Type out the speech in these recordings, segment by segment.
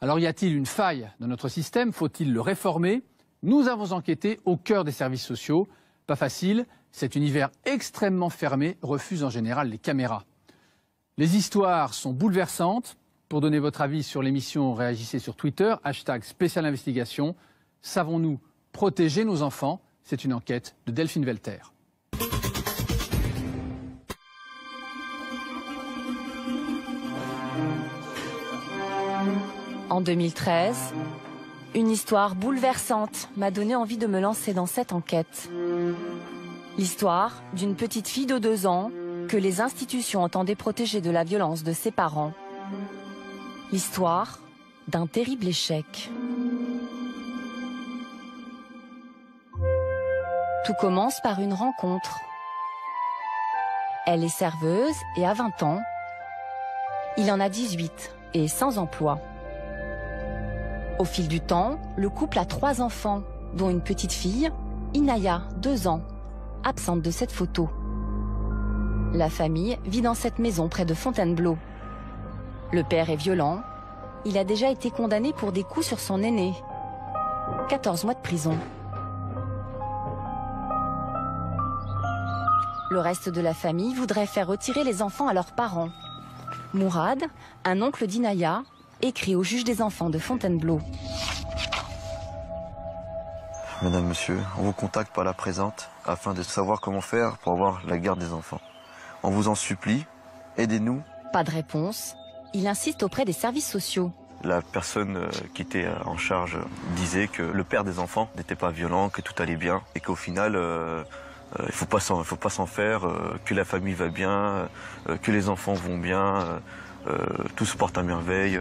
Alors y a-t-il une faille dans notre système? Faut-il le réformer? Nous avons enquêté au cœur des services sociaux. Pas facile, cet univers extrêmement fermé refuse en général les caméras. Les histoires sont bouleversantes. Pour donner votre avis sur l'émission, réagissez sur Twitter, #spécialinvestigation. Savons-nous protéger nos enfants? C'est une enquête de Delphine Velter. En 2013, une histoire bouleversante m'a donné envie de me lancer dans cette enquête. L'histoire d'une petite fille de 2 ans que les institutions entendaient protéger de la violence de ses parents. L'histoire d'un terrible échec. Tout commence par une rencontre. Elle est serveuse et a 20 ans. Il en a 18 et sans emploi. Au fil du temps, le couple a 3 enfants, dont une petite fille, Inaya, 2 ans, absente de cette photo. La famille vit dans cette maison près de Fontainebleau. Le père est violent. Il a déjà été condamné pour des coups sur son aîné. 14 mois de prison. Le reste de la famille voudrait faire retirer les enfants à leurs parents. Mourad, un oncle d'Inaya, écrit au juge des enfants de Fontainebleau. Madame, monsieur, on vous contacte par la présente afin de savoir comment faire pour avoir la garde des enfants. On vous en supplie, aidez-nous. Pas de réponse. Il insiste auprès des services sociaux. La personne qui était en charge disait que le père des enfants n'était pas violent, que tout allait bien et qu'au final, il ne faut pas s'en faire, que la famille va bien, que les enfants vont bien, tout se porte à merveille.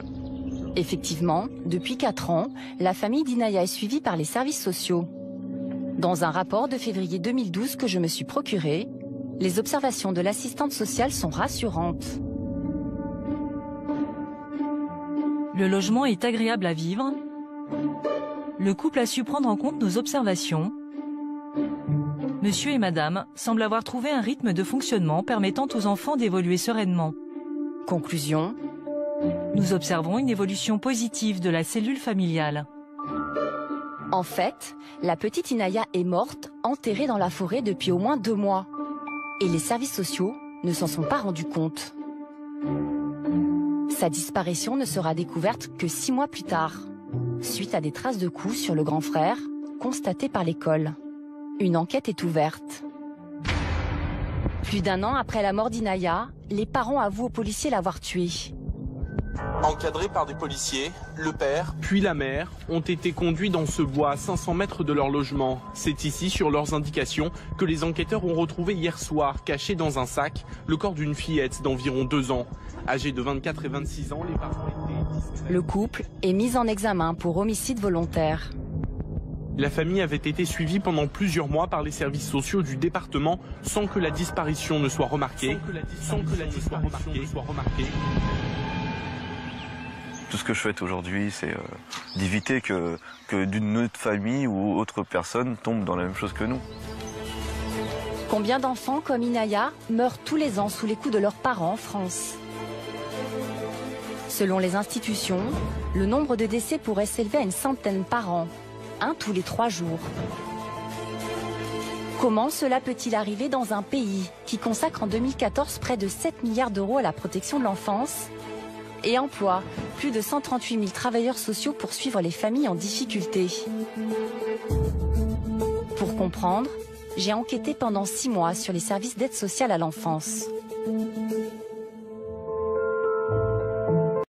Effectivement, depuis 4 ans, la famille d'Inaya est suivie par les services sociaux. Dans un rapport de février 2012 que je me suis procuré, les observations de l'assistante sociale sont rassurantes. Le logement est agréable à vivre. Le couple a su prendre en compte nos observations. Monsieur et madame semblent avoir trouvé un rythme de fonctionnement permettant aux enfants d'évoluer sereinement. Conclusion. Nous observons une évolution positive de la cellule familiale. En fait, la petite Inaya est morte, enterrée dans la forêt depuis au moins 2 mois. Et les services sociaux ne s'en sont pas rendus compte. Sa disparition ne sera découverte que 6 mois plus tard, suite à des traces de coups sur le grand frère constatées par l'école. Une enquête est ouverte. Plus d'1 an après la mort d'Inaya, les parents avouent aux policiers l'avoir tuée. Encadrés par des policiers, le père puis la mère ont été conduits dans ce bois à 500 mètres de leur logement. C'est ici, sur leurs indications, que les enquêteurs ont retrouvé hier soir, caché dans un sac, le corps d'une fillette d'environ 2 ans. Âgés de 24 et 26 ans, les parents étaient discrets. Le couple est mis en examen pour homicide volontaire. La famille avait été suivie pendant plusieurs mois par les services sociaux du département sans que la disparition ne soit remarquée. Tout ce que je souhaite aujourd'hui, c'est d'éviter que d'une autre famille ou autre personne tombe dans la même chose que nous. Combien d'enfants comme Inaya meurent tous les ans sous les coups de leurs parents en France? Selon les institutions, le nombre de décès pourrait s'élever à une centaine par an, 1 tous les 3 jours. Comment cela peut-il arriver dans un pays qui consacre en 2014 près de 7 milliards d'euros à la protection de l'enfance et emploie plus de 138 000 travailleurs sociaux pour suivre les familles en difficulté? Pour comprendre, j'ai enquêté pendant 6 mois sur les services d'aide sociale à l'enfance.